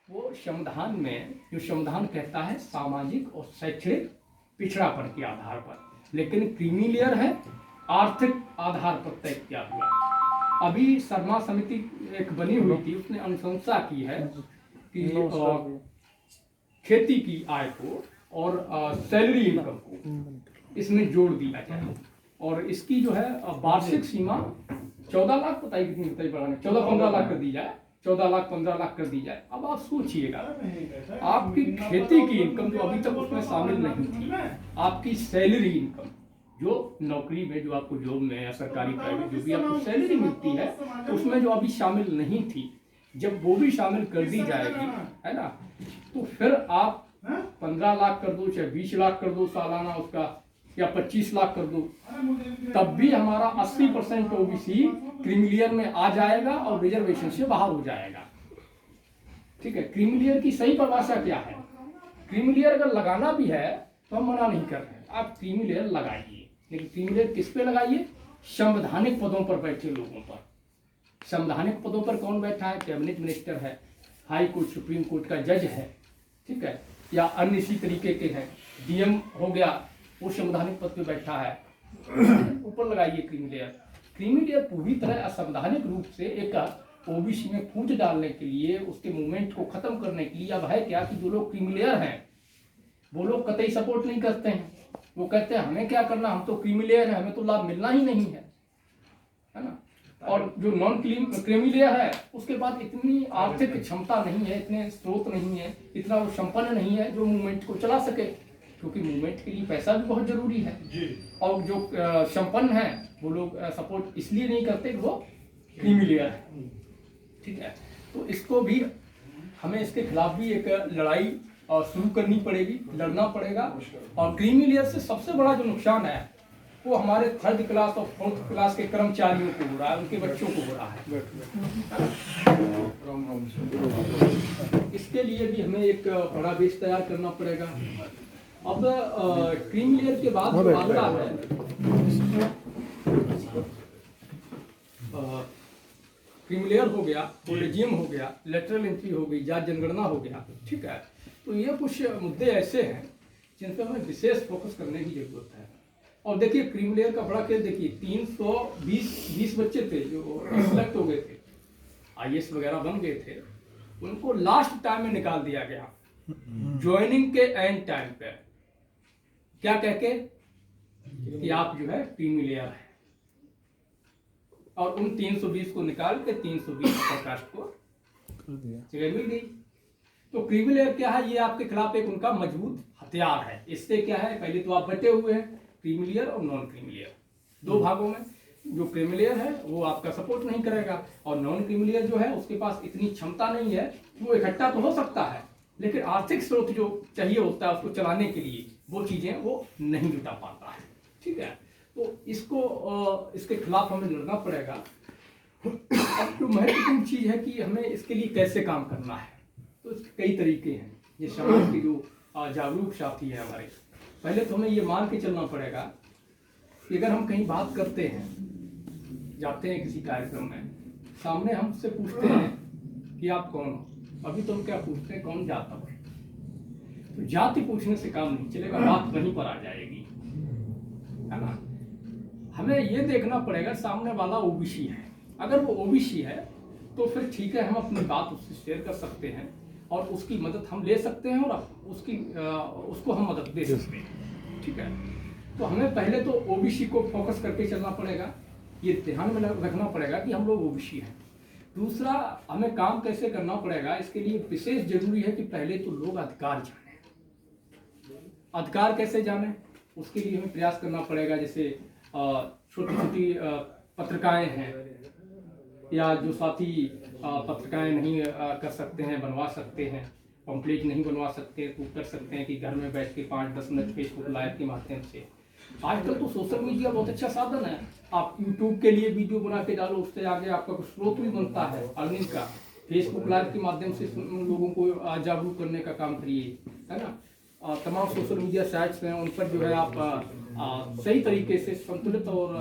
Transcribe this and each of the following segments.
वो संविधान में जो संविधान कहता है सामाजिक और शैक्षणिक पिछड़ापन के आधार पर, लेकिन क्रीमी लेयर है आर्थिक आधार पर तय किया हुआ। अभी शर्मा समिति एक बनी हुई थी, उसने अनुशंसा की है कि खेती की आय को और सैलरी इनकम को इसमें जोड़ दिया जाए, और इसकी जो है वार्षिक सीमा 14 लाख, पता ही कितनी बताई बढ़ाने, 14-15 लाख कर दी जाए, 14 लाख 15 लाख कर दी जाए। अब आप सोचिएगा, आपकी खेती की इनकम जो अभी तक उसमें शामिल नहीं थी, आपकी सैलरी इनकम जो नौकरी में, जो आपको जॉब में या सरकारी प्राइवेट जो भी आपको सैलरी मिलती है, उसमें जो अभी शामिल नहीं थी, जब वो भी शामिल कर दी जाएगी, है ना, तो फिर आप 15 लाख कर दो, चाहे 20 लाख कर दो सालाना उसका, या 25 लाख कर दो, तब भी हमारा 80% ओबीसी क्रीमी लेयर में आ जाएगा और रिजर्वेशन से बाहर हो जाएगा। ठीक है, क्रीमी लेयर की सही परिभाषा क्या है? क्रीमी लेयर अगर लगाना भी है तो हम मना नहीं कर रहे, आप क्रीमी लेयर लगाइए, लेकिन क्रीमी लेयर किस पे लगाइए? संवैधानिक पदों पर बैठे लोगों पर। संवैधानिक पदों पर कौन बैठा है? कैबिनेट मिनिस्टर है, हाई कोर्ट सुप्रीम कोर्ट का जज है, ठीक है, या अन्य इसी तरीके के हैं, डीएम हो गया, वो संवैधानिक पद पे बैठा है, ऊपर लगाइए क्रीमी लेयर। क्रीमी लेयर पूरी तरह असंवैधानिक रूप से एक ओबीसी में फूट डालने के लिए, उसके मूवमेंट को खत्म करने के लिए अब है क्या कि जो लोग क्रीमी लेयर हैं वो लोग कतई सपोर्ट नहीं करते हैं। वो कहते हैं हमें क्या करना, हम तो क्रीमी लेयर है, हमें तो लाभ मिलना ही नहीं है ना। और जो नॉन क्रीमी लेयर है उसके पास इतनी आर्थिक क्षमता नहीं है, इतने स्रोत नहीं है, इतना वो संपन्न नहीं है जो मूवमेंट को चला सके, क्योंकि मूवमेंट के लिए पैसा भी बहुत जरूरी है। और जो संपन्न है वो लोग सपोर्ट इसलिए नहीं करते कि वो क्रीमी लेयर है। ठीक है, तो इसको भी हमें इसके खिलाफ भी एक लड़ाई शुरू करनी पड़ेगी, लड़ना पड़ेगा। और क्रीमी लेयर से सबसे बड़ा जो नुकसान है वो हमारे 3rd क्लास और 4th क्लास के कर्मचारियों को हो रहा है, उनके बच्चों को हो रहा है। इसके लिए भी हमें एक बड़ा बेस तैयार करना पड़ेगा। अब क्रीमी लेयर के बाद जो आता है, क्रीमी लेयर हो गया, कोलेजियम हो गया, लेटरल एंट्री हो गई, जात जनगणना हो गया। ठीक है, तो ये कुछ मुद्दे ऐसे हैं जिन पर हमें विशेष फोकस करने की जरूरत है। और देखिए क्रीमी लेयर का बड़ा केस देखिए, 320 बच्चे थे जो सिलेक्ट हो गए थे, आईएएस वगैरह बन गए थे, उनको लास्ट टाइम में निकाल दिया गया, ज्वाइनिंग के एंड टाइम पे, क्या कह के कि आप जो है क्रीमी लेयर है, और उन 320 को निकाल के 320 कास्ट को जगह मिल गई। तो क्रीमी लेयर क्या है? ये आपके खिलाफ एक उनका मजबूत हथियार है। इससे क्या है, पहले तो आप बटे हुए हैं क्रीमी लेयर और नॉन क्रीमी लेयर, 2 भागों में। जो क्रीमी लेयर है वो आपका सपोर्ट नहीं करेगा, और नॉन क्रीमी लेयर जो है उसके पास इतनी क्षमता नहीं है, वो इकट्ठा तो हो सकता है लेकिन आर्थिक स्रोत जो चाहिए होता है उसको चलाने के लिए वो चीजें वो नहीं जुटा पाता है। ठीक है, तो इसको इसके खिलाफ हमें लड़ना पड़ेगा। अब जो महत्वपूर्ण चीज है कि हमें इसके लिए कैसे काम करना है, तो इसके कई तरीके हैं। ये समाज के जो जागरूक साथी हैं हमारे, पहले तो हमें ये मान के चलना पड़ेगा कि अगर हम कहीं बात करते हैं, जाते हैं किसी कार्यक्रम में, सामने हमसे पूछते हैं कि आप कौन हो, अभी तो हम क्या पूछते हैं, कौन जाता है। तो जाति पूछने से काम नहीं चलेगा, बात वहीं पर आ जाएगी, है ना। हमें ये देखना पड़ेगा सामने वाला ओबीसी है, अगर वो ओबीसी है तो फिर ठीक है, हम अपनी बात उससे शेयर कर सकते हैं और उसकी मदद हम ले सकते हैं, और उसको हम मदद दे सकते हैं। ठीक है, तो हमें पहले तो ओबीसी को फोकस करके चलना पड़ेगा, ये ध्यान में रखना पड़ेगा कि हम लोग ओबीसी हैं। दूसरा, हमें काम कैसे करना पड़ेगा, इसके लिए विशेष जरूरी है कि पहले तो लोग अधिकार जाने। अधिकार कैसे जाने, उसके लिए हमें प्रयास करना पड़ेगा। जैसे छोटी छोटी पत्रिकाएं हैं, या जो साथी पत्रिकाएं नहीं कर सकते हैं, बनवा सकते हैं, पम्पलेट नहीं बनवा सकते तो कर सकते हैं कि घर में बैठ के 5-10 मिनट फेसबुक लाइव के माध्यम से। आजकल तो सोशल मीडिया बहुत अच्छा साधन है, आप यूट्यूब के लिए वीडियो बना के डालो, उससे आगे आपका कुछ स्रोत भी बनता है अर्निंग का। फेसबुक लाइव के माध्यम से लोगों को जागरूक करने का काम करिए, है ना। तमाम सोशल मीडिया साइट्स हैं, उन पर जो है आप सही तरीके से संतुलित और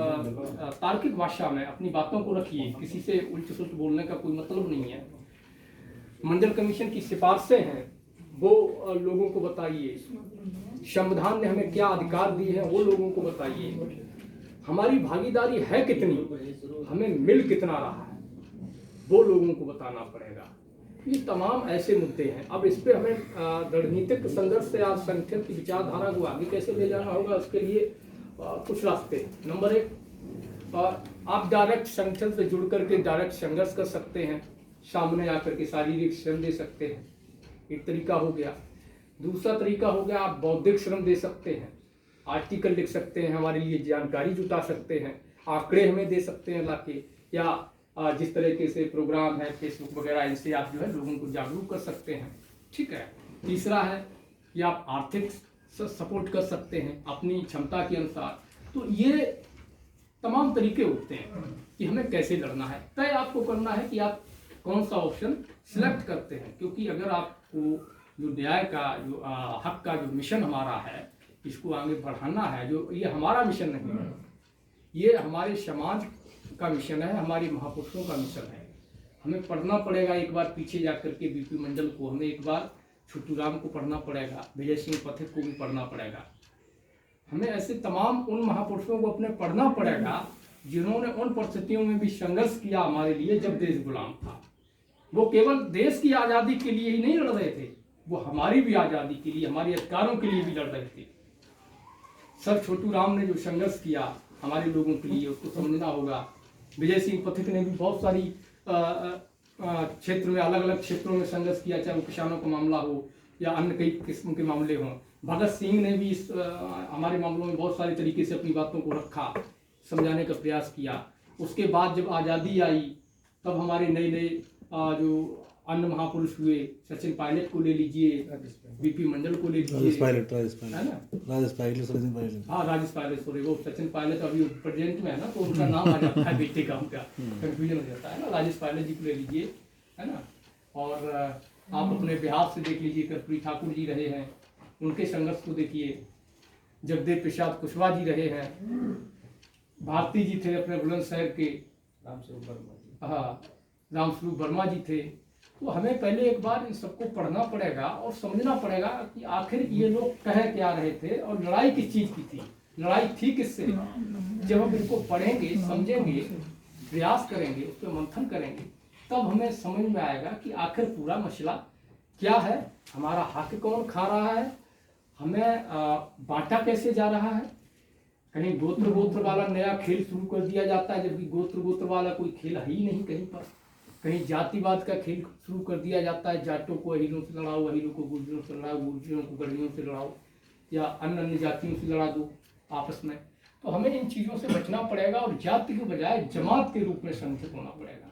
तार्किक भाषा में अपनी बातों को रखिए, किसी से उल्ट सुल्ट बोलने का कोई मतलब नहीं है। मंडल कमीशन की सिफारिशें हैं वो लोगों को बताइए। संविधान ने हमें क्या अधिकार दिए हैं वो लोगों को बताइए। हमारी भागीदारी है कितनी, हमें मिल कितना रहा है वो लोगों को बताना पड़ेगा। ये तमाम ऐसे मुद्दे हैं। अब इस पे हमें रणनीतिक संघर्ष से आज संगठन की विचारधारा को आगे कैसे ले जाना होगा, उसके लिए कुछ रास्ते। नंबर 1, आप डायरेक्ट संगठन से जुड़ करके डायरेक्ट संघर्ष कर सकते हैं, सामने आकर के शारीरिक श्रम दे सकते हैं, एक तरीका हो गया। दूसरा तरीका हो गया आप बौद्धिक श्रम दे सकते हैं, आर्टिकल लिख सकते हैं, हमारे लिए जानकारी जुटा सकते हैं, आंकड़े हमें दे सकते हैं लाके, या जिस तरीके से प्रोग्राम है फेसबुक वगैरह, इनसे आप जो है लोगों को जागरूक कर सकते हैं। ठीक है। तीसरा है कि आप आर्थिक सपोर्ट कर सकते हैं अपनी क्षमता के अनुसार। तो ये तमाम तरीके होते हैं कि हमें कैसे लड़ना है। तय आपको करना है कि आप कौन सा ऑप्शन सिलेक्ट करते हैं, क्योंकि अगर आपको जो न्याय का जो हक का जो मिशन हमारा है इसको आगे बढ़ाना है, जो ये हमारा मिशन नहीं है, ये हमारे समाज का मिशन है, हमारे महापुरुषों का मिशन है। हमें पढ़ना पड़ेगा एक बार पीछे जाकर के बीपी मंडल को, हमें एक बार छोटू राम को पढ़ना पड़ेगा, विजय सिंह पथिक को भी पढ़ना पड़ेगा। हमें ऐसे तमाम उन महापुरुषों को अपने पढ़ना पड़ेगा जिन्होंने उन परिस्थितियों में भी संघर्ष किया हमारे लिए जब देश गुलाम था। वो केवल देश की आज़ादी के लिए ही नहीं लड़ रहे थे, वो हमारी भी आज़ादी के लिए, हमारे अधिकारों के लिए भी लड़ रहे थे। सर छोटू राम ने जो संघर्ष किया हमारे लोगों के लिए उसको समझना होगा। विजय सिंह पथिक ने भी बहुत सारी क्षेत्र में, अलग अलग क्षेत्रों में संघर्ष किया, चाहे वो किसानों का मामला हो या अन्य कई किस्म के मामले हों। भगत सिंह ने भी हमारे मामलों में बहुत सारे तरीके से अपनी बातों को रखा, समझाने का प्रयास किया। उसके बाद जब आज़ादी आई तब हमारे नए नए जो अन्य महापुरुष हुए, सचिन पायलट को ले लीजिए, बीपी मंडल को ले लीजिए, है ना, हाँ राजेश पायलट, सॉरी, वो सचिन पायलट अभी प्रेजेंट में है ना, तो उनका नाम आ जाता है बेटे का, उनका कंफ्यूजन हो जाता है ना। राजेश पायलट जी को ले लीजिए, है ना। और आप अपने बिहार से देख लीजिए, कर्पूरी ठाकुर जी रहे हैं, उनके संघर्ष को देखिए। जगदेव प्रसाद कुशवाहा जी रहे हैं, भारती जी थे अपने बुलंदशहर के, रामस्वरूप वर्मा जी थे। तो हमें पहले एक बार इन सबको पढ़ना पड़ेगा और समझना पड़ेगा कि आखिर ये लोग कह क्या रहे थे और लड़ाई किस चीज़ की थी, लड़ाई थी किससे। जब हम इनको पढ़ेंगे, समझेंगे, प्रयास करेंगे, उस पर मंथन करेंगे, तब हमें समझ में आएगा कि आखिर पूरा मसला क्या है, हमारा हक कौन खा रहा है, हमें बांटा कैसे जा रहा है। कहीं गोत्र वाला नया खेल शुरू कर दिया जाता है, जबकि गोत्र वाला कोई खेल है ही नहीं कहीं पर। कहीं जातिवाद का खेल शुरू कर दिया जाता है, जाटों को अहीरों से लड़ाओ, अहीरों को गुर्जरों से लड़ाओ, गुर्जरों को गढ़ियों से लड़ाओ, या अन्य जातियों से लड़ा दो आपस में। तो हमें इन चीज़ों से बचना पड़ेगा और जाति के बजाय जमात के रूप में संगठित होना पड़ेगा।